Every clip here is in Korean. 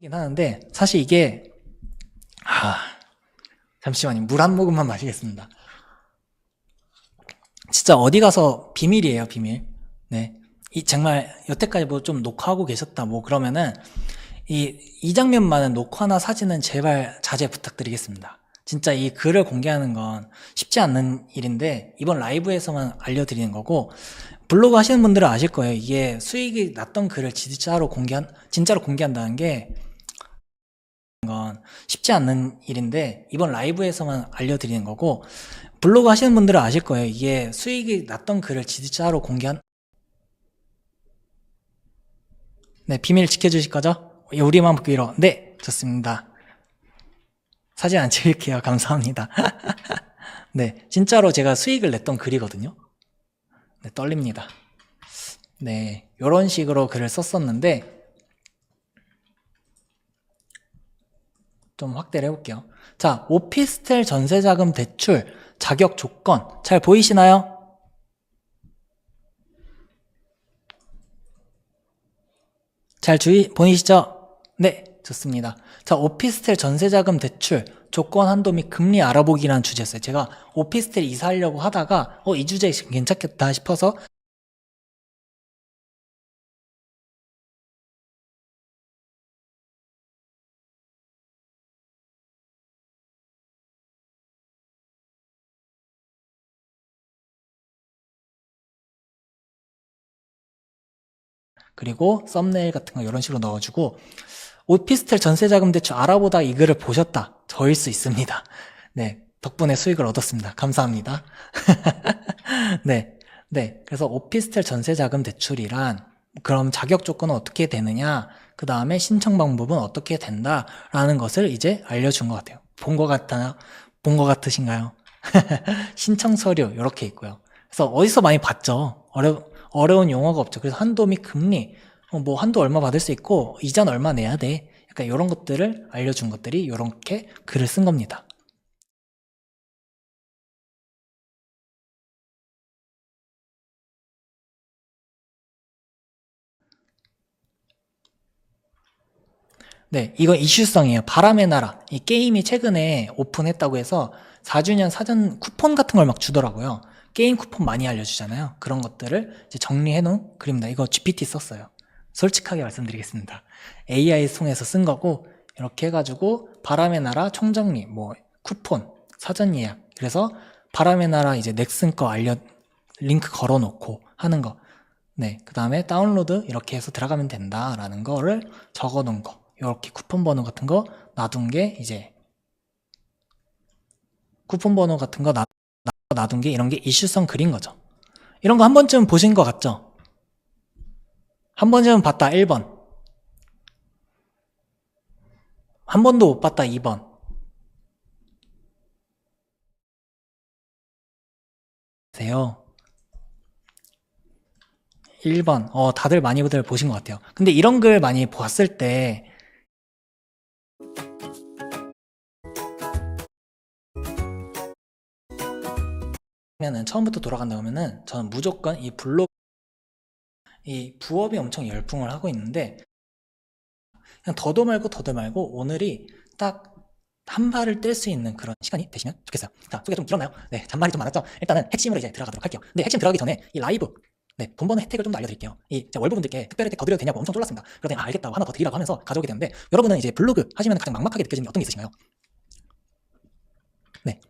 긴 하는데 사실 이게 잠시만요. 물 한 모금만 마시겠습니다. 진짜 어디 가서 비밀이에요, 비밀. 네. 이 정말 여태까지 뭐 좀 녹화하고 계셨다 뭐 그러면은 이 장면만은 녹화나 사진은 제발 자제 부탁드리겠습니다. 진짜 이 글을 공개하는 건 쉽지 않는 일인데 이번 라이브에서만 알려드리는 거고, 블로그 하시는 분들은 아실 거예요. 이게 수익이 났던 글을 진짜로 공개한다는 게 건 쉽지 않는 일인데 이번 라이브에서만 알려드리는 거고, 블로그 하시는 분들은 아실 거예요. 이게 수익이 났던 글을 진짜로 네, 비밀 지켜주실 거죠? 우리만 보기로. 네, 좋습니다. 사진 안 찍을게요. 감사합니다. 네, 진짜로 제가 수익을 냈던 글이거든요. 네, 떨립니다. 네, 이런 식으로 글을 썼었는데 좀 확대를 해볼게요. 자, 오피스텔 전세자금 대출 자격 조건 잘 보이시나요? 잘 보이시죠? 네, 좋습니다. 자, 오피스텔 전세자금 대출 조건 한도 및 금리 알아보기라는 주제였어요. 제가 오피스텔 이사하려고 하다가 이 주제 괜찮겠다 싶어서, 그리고 썸네일 같은 거 이런 식으로 넣어주고, 오피스텔 전세자금 대출 알아보다 이 글을 보셨다. 저일 수 있습니다. 네, 덕분에 수익을 얻었습니다. 감사합니다. 네, 네. 그래서 오피스텔 전세자금 대출이란, 그럼 자격 조건은 어떻게 되느냐, 그 다음에 신청 방법은 어떻게 된다라는 것을 이제 알려준 것 같아요. 본 것 같으신가요? 신청 서류 이렇게 있고요. 그래서 어디서 많이 봤죠? 어려운 용어가 없죠. 그래서 한도 및 금리, 뭐 한도 얼마 받을 수 있고 이자는 얼마 내야 돼. 약간 이런 것들을 알려준 것들이 이렇게 글을 쓴 겁니다. 네, 이건 이슈성이에요. 바람의 나라. 이 게임이 최근에 오픈했다고 해서 4주년 사전 쿠폰 같은 걸 막 주더라고요. 게임 쿠폰 많이 알려주잖아요. 그런 것들을 이제 정리해 놓은 글입니다. 이거 GPT 썼어요. 솔직하게 말씀드리겠습니다. AI 통해서 쓴 거고, 이렇게 해가지고 바람의 나라 총정리, 뭐 쿠폰, 사전 예약. 그래서 바람의 나라 이제 넥슨 거 링크 걸어 놓고 하는 거. 네, 그 다음에 다운로드 이렇게 해서 들어가면 된다라는 거를 적어 놓은 거. 이렇게 쿠폰 번호 같은 거 놔둔 게 이제 쿠폰 번호 같은 거 놔둔 게 이런 게 이슈성 글인 거죠. 이런 거 한 번쯤 보신 것 같죠? 한 번쯤 봤다 1번, 한 번도 못 봤다 2번, 세요. 1번. 다들 많이들 보신 것 같아요. 근데 이런 글 많이 봤을 때 면은 처음부터 돌아간다 그러면은 저는 무조건 이 부업이 엄청 열풍을 하고 있는데, 그냥 더도 말고 오늘이 딱 한 발을 뗄 수 있는 그런 시간이 되시면 좋겠어요. 자, 소개 좀 길었나요? 네, 잔말이 좀 많았죠? 일단은 핵심으로 이제 들어가도록 할게요. 근데 핵심 들어가기 전에 이 라이브, 네, 돈 버는 혜택을 좀 더 알려드릴게요. 제가 월부분들께 특별 혜택 더 드려도 되냐고 엄청 쫄랐습니다. 그러더니 알겠다고 하나 더 드리라고 하면서 가져오게 되는데, 여러분은 이제 블로그 하시면 가장 막막하게 느껴지는 게 어떤 게 있으신가요? 네,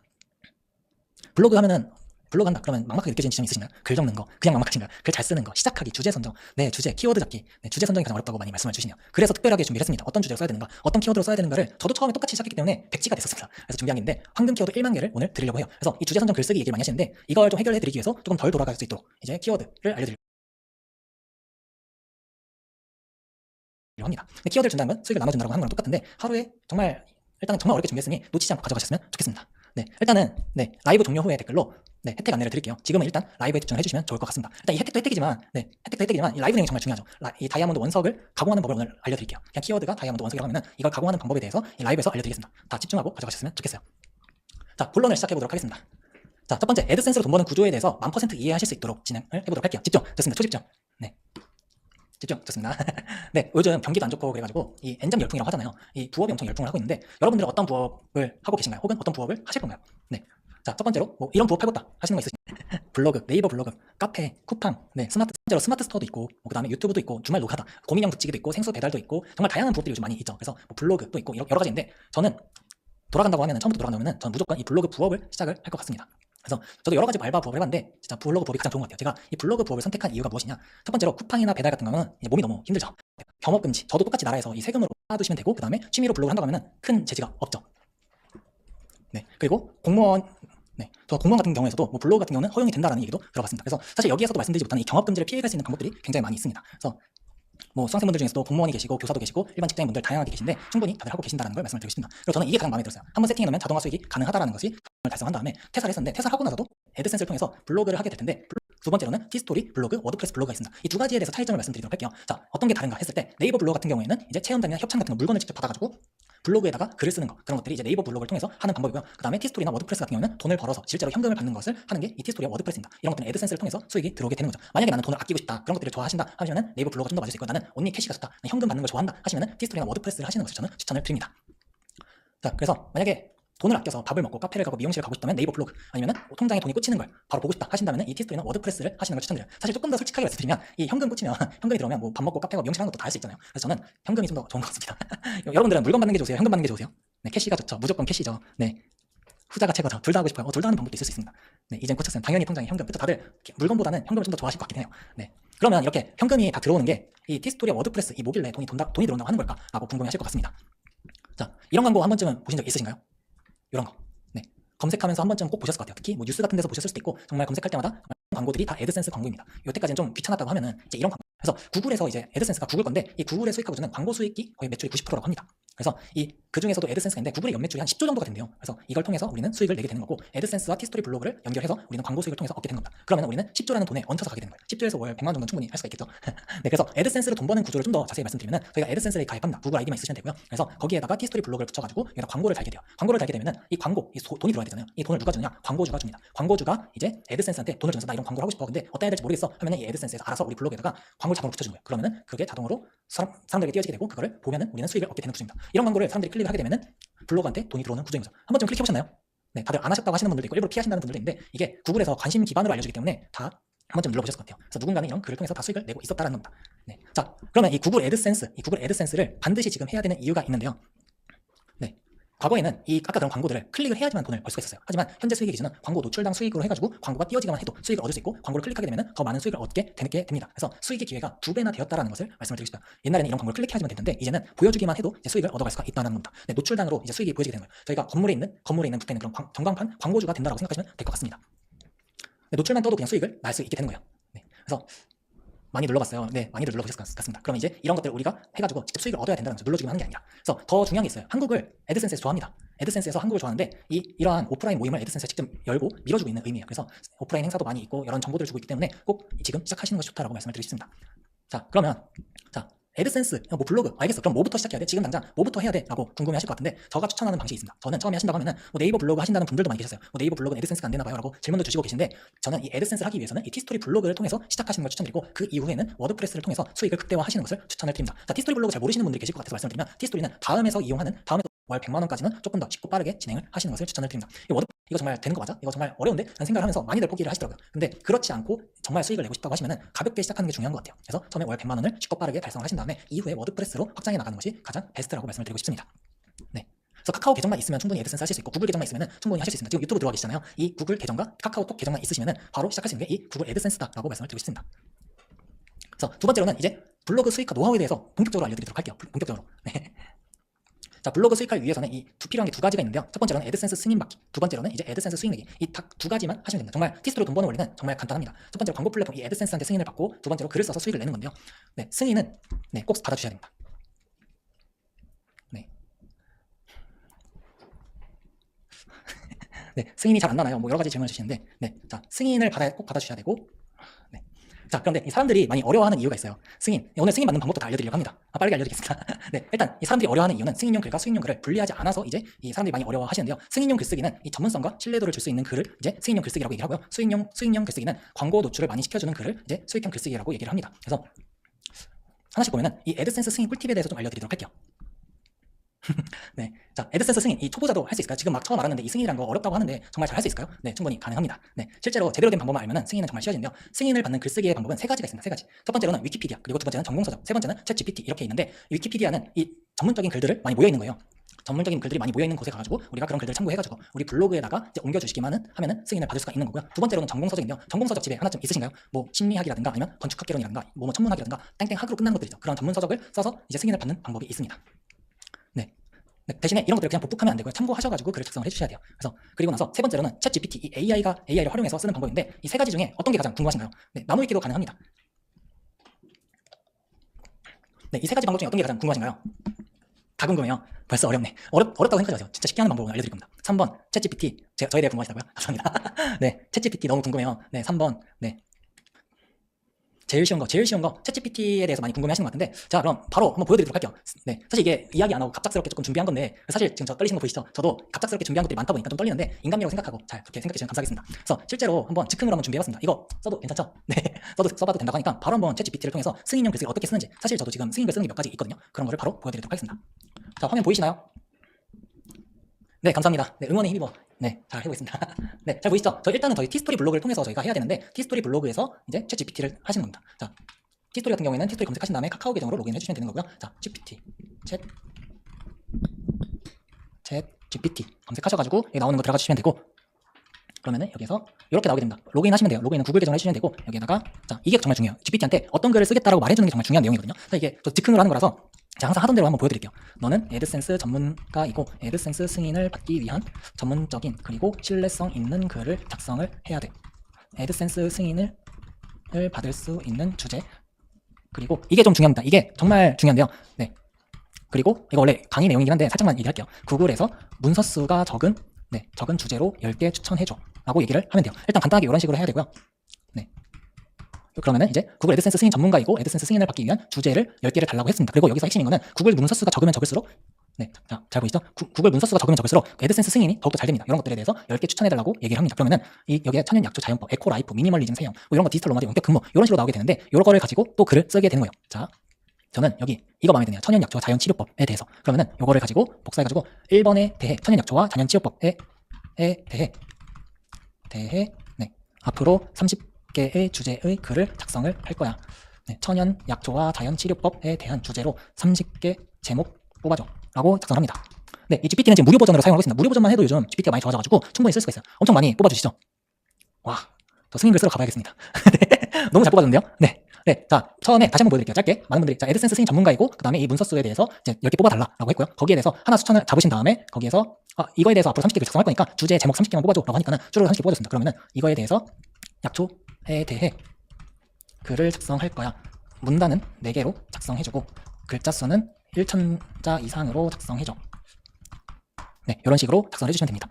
블로그 하면은 블로그 한다 그러면 막막하게 느껴지는 지점이 있으신가요? 글 적는 거 그냥 막막하신가요? 글 잘 쓰는 거, 시작하기, 주제 선정, 네, 주제, 키워드 잡기, 네, 주제 선정이 가장 어렵다고 많이 말씀을 주시네요. 그래서 특별하게 준비를 했습니다. 어떤 주제로 써야 되는가, 어떤 키워드로 써야 되는가를 저도 처음에 똑같이 시작했기 때문에 백지가 됐었습니다. 그래서 준비한 게 있는데, 황금 키워드 1만 개를 오늘 드리려고 해요. 그래서 이 주제 선정 글쓰기 얘기를 많이 하시는데, 이걸 좀 해결해 드리기 위해서 조금 덜 돌아갈 수 있도록 이제 키워드를 알려드리려고 합니다. 근데 키워드를 준다는 건 수익을 나눠준다고 하는 거랑 똑같은데, 하루에 일단은 정말 어렵게 준비했으니 놓치지 않고 가져가셨으면 좋겠습니다. 네, 일단은 네, 라이브 종료 후에 댓글로 네, 혜택 안내를 드릴게요. 지금은 일단 라이브에 집중을 해주시면 좋을 것 같습니다. 일단 이 혜택도 혜택이지만, 네, 혜택도 혜택이지만 이 라이브 내용이 정말 중요하죠. 이 다이아몬드 원석을 가공하는 법을 오늘 알려드릴게요. 그냥 키워드가 다이아몬드 원석이라고 하면 이걸 가공하는 방법에 대해서 이 라이브에서 알려드리겠습니다. 다 집중하고 가져가셨으면 좋겠어요. 자, 본론을 시작해보도록 하겠습니다. 자, 첫 번째, 애드센스로 돈 버는 구조에 대해서 1000% 이해하실 수 있도록 진행을 해보도록 할게요. 집중. 좋습니다. 초집중. 네. 집중. 좋습니다. 네, 요즘 경기도 안 좋고 그래가지고 이 N점 열풍이라고 하잖아요. 이 부업이 엄청 열풍을 하고 있는데 여러분들은 어떤 부업을 하고 계신가요? 혹은 어떤 부업을 하실 건가요? 네. 자, 첫 번째로 뭐 이런 부업 해봤다 하시는 거 있으신가요? 블로그, 네이버 블로그, 카페, 쿠팡, 네, 스마트 스토어도 있고, 뭐 그다음에 유튜브도 있고, 주말 녹화다, 고민형 붙이기도 있고, 생수 배달도 있고, 정말 다양한 부업들이 요즘 많이 있죠. 그래서 뭐 블로그도 있고 여러 가지인데 저는 돌아간다고 하면은 처음부터 돌아간다면은 전 무조건 이 블로그 부업을 시작을 할 것 같습니다. 그래서 저도 여러 가지 알바 부업을 해봤는데 진짜 블로그 부업이 가장 좋은 것 같아요. 제가 이 블로그 부업을 선택한 이유가 무엇이냐? 첫 번째로 쿠팡이나 배달 같은 경우는 이제 몸이 너무 힘들죠. 경업 금지. 저도 똑같이 나라에서 이 세금으로 쌓아두시면 되고 그 다음에 취미로 블로그를 한다고 하면은 큰 제지가 없죠. 네, 그리고 공무원. 네, 저 공무원 같은 경우에서도 뭐 블로그 같은 경우는 허용이 된다라는 얘기도 들어봤습니다. 그래서 사실 여기에서도 말씀드리지 못한 이 경업 금지를 피해갈 수 있는 방법들이 굉장히 많이 있습니다. 그래서 뭐 수강생분들 중에서도 공무원이 계시고 교사도 계시고 일반 직장인분들 다양하게 계신데 충분히 다들 하고 계신다는 걸 말씀을 드리고 싶습니다. 그리고 저는 이게 가장 마음에 들었어요. 한번 세팅해 놓으면 자동화 수익이 가능하다는 것이 달성한 다음에 퇴사를 했었는데 퇴사를 하고 나서도 애드센스를 통해서 블로그를 하게 될 텐데 두 번째로는 티스토리 블로그, 워드프레스 블로그가 있습니다. 이 두 가지에 대해서 차이점을 말씀드리도록 할게요. 자, 어떤 게 다른가 했을 때 네이버 블로그 같은 경우에는 이제 체험단이나 협찬 같은 거 물건을 직접 받아가지고 블로그에다가 글을 쓰는 거 그런 것들이 이제 네이버 블로그를 통해서 하는 방법이고요. 그 다음에 티스토리나 워드프레스 같은 경우는 돈을 벌어서 실제로 현금을 받는 것을 하는 게 이 티스토리와 워드프레스입니다. 이런 것들은 애드센스를 통해서 수익이 들어오게 되는 거죠. 만약에 나는 돈을 아끼고 싶다 그런 것들을 좋아하신다 하시면은 네이버 블로그가 좀 더 맞을 수 있고 나는 온리 캐시가 좋다 현금 받는 걸 좋아한다 하시면은 티스토리나 워드프레스를 하시는 것을 저는 추천을 드립니다. 자, 그래서 만약에 돈을 아껴서 밥을 먹고 카페를 가고 미용실을 가고 싶다면 네이버 블로그 아니면은 통장에 돈이 꽂히는 걸 바로 보고 싶다 하신다면 이 티스토리나 워드프레스를 하시는 걸 추천드려요. 사실 조금 더 솔직하게 말씀드리면 이 현금 꽂히면 현금이 들어오면 뭐 밥 먹고 카페 가고 미용실 하는 것도 다 할 수 있잖아요. 그래서 저는 현금이 좀 더 좋은 것 같습니다. 여러분들은 물건 받는 게 좋으세요? 현금 받는 게 좋으세요? 네, 캐시가 좋죠. 무조건 캐시죠. 네, 후자가 최고죠. 둘 다 하고 싶어요. 둘 다 하는 방법도 있을 수 있습니다. 네, 이젠 꽂혔으면 당연히 통장에 현금. 그렇죠. 다들 물건보다는 현금을 좀 더 좋아하실 것 같긴 해요. 네, 그러면 이렇게 현금이 다 들어오는 게 이 티스토리와 워드프레스 이 뭐길래 돈이 들어온다고 하는 걸까라고 궁금해하실 것 같습니다. 자, 이런 광고 한 번쯤은 보신 적 있으신가요? 이런 거. 네, 검색하면서 한 번쯤 꼭 보셨을 것 같아요. 특히 뭐 뉴스 같은 데서 보셨을 수도 있고 정말 검색할 때마다 광고들이 다 애드센스 광고입니다. 여태까지는 좀 귀찮았다고 하면은 이제 이런 광고. 그래서 구글에서 이제 애드센스가 구글 건데 이 구글의 수익 하고저는 광고 수익이 거의 매출의 90%라고 합니다. 그래서 그 중에서도 애드센스가 있는데 구글의 연매출이 한 10조 정도가 된대요. 그래서 이걸 통해서 우리는 수익을 내게 되는 거고 애드센스와 티스토리 블로그를 연결해서 우리는 광고 수익을 통해서 얻게 되는 겁니다. 그러면 우리는 10조라는 돈에 얹혀서 가게 되는 거예요. 10조에서 월 100만 원 정도는 충분히 할 수가 있겠죠. 네, 그래서 애드센스로 돈 버는 구조를 좀 더 자세히 말씀드리면 저희가 애드센스에 가입합니다. 구글 아이디만 있으시면 되고요. 그래서 거기에다가 티스토리 블로그를 붙여가지고 여기다 광고를 달게 돼요. 광고를 달게 되면은 이 광고, 돈이 들어야 되잖아요. 이 돈을 누가 주느냐? 광고주가 줍니다. 광고주가 이제 애드센스한테 돈을 주면서 나 이런 광고를 하고 싶어. 근데 어디다 해야 될지 모르겠어. 하면은 이 애드센스에서 알아서 우리 블로그에다가 광고를 자동으로 붙여주는 거예요. 그러면은 그게 자동으로 사람들에게 띄어지게 되고 그거를 보면은 우리는 수익을 얻게 되는 구조입니다. 이런 광고를 사람들이 클릭을 하게 되면은 블로그한테 돈이 들어오는 구조인 거죠. 한 번쯤 클릭해보셨나요? 네, 다들 안 하셨다고 하시는 분들도 있고 일부러 피하신다는 분들도 있는데 이게 구글에서 관심 기반으로 알려주기 때문에 다 한 번쯤 눌러보셨을 것 같아요. 그래서 누군가는 이런 글을 통해서 다 수익을 내고 있었다라는 겁니다. 네, 자, 그러면 이 구글 애드센스를 반드시 지금 해야 되는 이유가 있는데요. 네, 과거에는 이 아까 그런 광고들을 클릭을 해야지만 돈을 벌 수가 있었어요. 하지만 현재 수익의 기준은 광고 노출당 수익으로 해가지고 광고가 띄어지기만 해도 수익을 얻을 수 있고 광고를 클릭하게 되면 더 많은 수익을 얻게 되게 됩니다. 그래서 수익의 기회가 2배나 되었다라는 것을 말씀을 드리고 싶어요. 옛날에는 이런 광고를 클릭해야지만 됐는데 이제는 보여주기만 해도 이제 수익을 얻어갈 수가 있다는 겁니다. 네, 노출당으로 이제 수익이 보여지게 되는 거예요. 저희가 건물에 붙어있는 그런 전광판 광고주가 된다고 생각하시면 될 것 같습니다. 네, 노출만 떠도 그냥 수익을 날 수 있게 되는 거예요. 네, 그래서 많이 눌러봤어요. 네, 많이들 눌러보셨을 것 같습니다. 그럼 이제 이런 것들 우리가 해가지고 직접 수익을 얻어야 된다는 거죠. 눌러주기만 하는 게 아니라. 그래서 더 중요한 게 있어요. 한국을 애드센스에서 좋아합니다. 애드센스에서 한국을 좋아하는데 이러한 오프라인 모임을 애드센스에 직접 열고 밀어주고 있는 의미예요. 그래서 오프라인 행사도 많이 있고 이런 정보들을 주고 있기 때문에 꼭 지금 시작하시는 것이 좋다라고 말씀을 드리고 싶습니다. 자, 그러면 애드센스, 뭐 블로그, 알겠어. 그럼 뭐부터 시작해야 돼? 지금 당장 뭐부터 해야 돼? 라고 궁금해하실 것 같은데 제가 추천하는 방식이 있습니다. 저는 처음에 하신다고 하면은 뭐 네이버 블로그 하신다는 분들도 많이 계셨어요. 뭐 네이버 블로그는 애드센스가 안 되나 봐요 라고 질문도 주시고 계신데 저는 이 애드센스를 하기 위해서는 이 티스토리 블로그를 통해서 시작하시는 걸 추천드리고 그 이후에는 워드프레스를 통해서 수익을 극대화하시는 것을 추천을 드립니다. 자, 티스토리 블로그 잘 모르시는 분들이 계실 것 같아서 말씀드리면 티스토리는 다음에 월 100만 원까지는 조금 더 쉽고 빠르게 진행을 하시는 것을 추천을 드립니다. 이거 정말 되는 거 맞아? 이거 정말 어려운데? 라는 생각을 하면서 많이들 포기를 하시더라고요. 근데 그렇지 않고 정말 수익을 내고 싶다고 하시면은 가볍게 시작하는 게 중요한 것 같아요. 그래서 처음에 월 100만 원을 쉽고 빠르게 달성을 하신 다음에 이후에 워드프레스로 확장해 나가는 것이 가장 베스트라고 말씀을 드리고 싶습니다. 네. 그래서 카카오 계정만 있으면 충분히 애드센스 하실 수 있고 구글 계정만 있으면 충분히 하실 수 있습니다. 지금 유튜브 들어와 계시잖아요. 이 구글 계정과 카카오톡 계정만 있으시면 바로 시작할 수 있는 게 이 구글 애드센스다라고 말씀을 드리고 싶습니다. 그래서 두 번째로는 이제 블로그 수익화 노하우에 대해서 본격적으로 알려드리도록 할게요. 본격적으로. 네. 자, 블로그 수익화를 위해서는 필요한 게 두 가지가 있는데요. 첫 번째로는 애드센스 승인 받기, 두 번째로는 이제 애드센스 수익 내기. 이 딱 두 가지만 하시면 됩니다. 정말 티스토리로 돈 버는 원리는 정말 간단합니다. 첫 번째로 광고 플랫폼 이 애드센스한테 승인을 받고 두 번째로 글을 써서 수익을 내는 건데요. 네, 승인은 꼭 받아주셔야 됩니다. 네. 네, 승인이 잘 안 나나요? 뭐 여러 가지 질문을 주시는데, 네, 자, 승인을 꼭 받아주셔야 되고, 네. 자, 그런데 이 사람들이 많이 어려워하는 이유가 있어요. 오늘 승인 받는 방법도 다 알려드리려고 합니다. 빠르게 알려드리겠습니다. 네, 일단 이 사람들이 어려워하는 이유는 승인용 글과 수익용 글을 분리하지 않아서 이제 이 사람들이 많이 어려워하시는데요. 승인용 글쓰기는 이 전문성과 신뢰도를 줄 수 있는 글을 이제 승인용 글쓰기라고 얘기를 하고요. 수익용 글쓰기는 광고 노출을 많이 시켜주는 글을 이제 수익형 글쓰기라고 얘기를 합니다. 그래서 하나씩 보면은 이 애드센스 승인 꿀팁에 대해서 좀 알려드리도록 할게요. 네. 자, 애드센스 승인, 이 초보자도 할 수 있을까요? 지금 막 처음 알았는데 이 승인이라는 거 어렵다고 하는데 정말 잘 할 수 있을까요? 네, 충분히 가능합니다. 네, 실제로 제대로 된 방법만 알면은 승인은 정말 쉬워지는데요. 승인을 받는 글쓰기의 방법은 세 가지가 있습니다. 세 가지. 첫 번째로는 위키피디아, 그리고 두 번째는 전공서적, 세 번째는 챗GPT 이렇게 있는데 위키피디아는 이 전문적인 글들을 많이 모여 있는 거예요. 전문적인 글들이 많이 모여 있는 곳에 가가지고 우리가 그런 글들을 참고해가지고 우리 블로그에다가 이제 옮겨주시기만은 하면은 승인을 받을 수가 있는 거고요. 두 번째로는 전공서적인데요. 전공서적 집에 하나쯤 있으신가요? 뭐 심리학이라든가 아니면 건축학개론이라든가 뭐 천문학이라든가 땡땡 학으로 끝나는 것들이죠. 그런 전문서적을 써서 이제 승인을 받는 방법이 있습니다. 네. 네, 대신에 이런 것들을 그냥 복붙하면 안 되고요. 참고하셔가지고 글을 작성을 해주셔야 돼요. 그래서 그리고 나서 세 번째로는 챗 GPT, 이 AI를 활용해서 쓰는 방법인데 이 세 가지 중에 어떤 게 가장 궁금하신가요? 네, 나눠 읽기도 가능합니다. 네, 이 세 가지 방법 중에 어떤 게 가장 궁금하신가요? 다 궁금해요. 벌써 어렵네. 어렵다고 생각하지 마세요. 진짜 쉽게 하는 방법을 알려드릴 겁니다. 3번 챗 GPT, 저에 대해 궁금하시다고요? 감사합니다. 네, 챗 GPT 너무 궁금해요. 네, 3번 네. 제일 쉬운 거, 챗GPT에 대해서 많이 궁금해 하시는 것 같은데, 자, 그럼 바로 한번 보여드리도록 할게요. 네. 사실 이게 이야기 안 하고 갑작스럽게 조금 준비한 건데, 사실 지금 저 떨리시는 거 보이시죠? 저도 갑작스럽게 준비한 것들이 많다 보니까 좀 떨리는데, 인간미라고 생각하고 잘 그렇게 생각해 주시면 감사하겠습니다. 그래서 실제로 한번 즉흥으로 한번 준비해봤습니다. 이거 써도 괜찮죠? 네. 써봐도 된다고 하니까, 바로 한번 챗GPT를 통해서 승인용 글쓰기를 어떻게 쓰는지, 사실 저도 지금 승인글 쓰는 게 몇 가지 있거든요. 그런 거를 바로 보여드리도록 하겠습니다. 자, 화면 보이시나요? 네, 감사합니다. 네, 응원에 힘입어. 네, 잘 해보겠습니다. 네, 잘 보이시죠? 일단은 저희 티스토리 블로그를 통해서 저희가 해야 되는데, 티스토리 블로그에서 이제 챗 GPT를 하시는 겁니다. 자, 티스토리 같은 경우에는 티스토리 검색하신 다음에 카카오 계정으로 로그인 해주시면 되는 거고요. 자, GPT, 챗 GPT 검색하셔가지고 여기 나오는 거 들어가 주시면 되고, 그러면은 여기서 이렇게 나오게 됩니다. 로그인 하시면 돼요. 로그인은 구글 계정을 해주시면 되고, 여기에다가, 자, 이게 정말 중요해요. GPT한테 어떤 글을 쓰겠다라고 말해주는 게 정말 중요한 내용이거든요. 자, 이게 저 즉흥으로 하는 거라서 제가 항상 하던 대로 한번 보여드릴게요. 너는 애드센스 전문가이고 애드센스 승인을 받기 위한 전문적인 그리고 신뢰성 있는 글을 작성을 해야 돼. 애드센스 승인을 받을 수 있는 주제, 그리고 이게 좀 중요합니다. 이게 정말 중요한데요. 네. 그리고 이거 원래 강의 내용이긴 한데 살짝만 얘기할게요. 구글에서 문서 수가 적은 주제로 10개 추천해줘 라고 얘기를 하면 돼요. 일단 간단하게 이런 식으로 해야 되고요. 네. 그러면은 이제 구글 애드센스 승인 전문가이고 애드센스 승인을 받기 위한 주제를 10개를 달라고 했습니다. 그리고 여기서 핵심인 거는 구글 문서 수가 적으면 적을수록, 네, 자, 잘 보이시죠? 구글 문서 수가 적으면 적을수록 애드센스 승인이 더욱더 잘 됩니다. 이런 것들에 대해서 10개 추천해달라고 얘기를 합니다. 그러면은 여기에 천연 약초 자연법, 에코 라이프, 미니멀리즘 세형, 뭐 이런 거 디지털 로마드 원격 근무 이런 식으로 나오게 되는데 이런 거를 가지고 또 글을 쓰게 되는 거예요. 자, 저는 여기 이거 마음에 드네요. 천연 약초와 자연 치료법에 대해서. 그러면은 요거를 가지고 복사해가지고 1번에 대해 천연 약초와 자연 치료법에 대해 네, 앞으로 30개의 주제의 글을 작성을 할 거야. 네, 천연 약초와 자연 치료법에 대한 주제로 30개 제목 뽑아줘 라고 작성합니다. 네, 이 GPT는 지금 무료 버전으로 사용하고 있습니다. 무료 버전만 해도 요즘 GPT가 많이 좋아져가지고 충분히 쓸 수가 있어요. 엄청 많이 뽑아주시죠. 와, 저 승인글 쓰러 가봐야겠습니다. 네, 너무 잘 뽑아줬는데요. 네. 네, 자, 처음에 다시 한번 보여드릴게요. 짧게. 많은 분들이, 자, 애드센스 승인 전문가이고, 그 다음에 이 문서수에 대해서 이제 10개 뽑아달라고 했고요. 거기에 대해서 하나 추천을 잡으신 다음에, 거기에서, 이거에 대해서 앞으로 30개를 작성할 거니까, 주제 제목 30개만 뽑아줘. 라고 하니까는, 쭈루루 30개 뽑아줬습니다. 그러면은, 이거에 대해서, 약초에 대해 글을 작성할 거야. 문단은 4개로 작성해주고, 글자 수는 1,000자 이상으로 작성해줘. 네, 이런 식으로 작성을 해주시면 됩니다.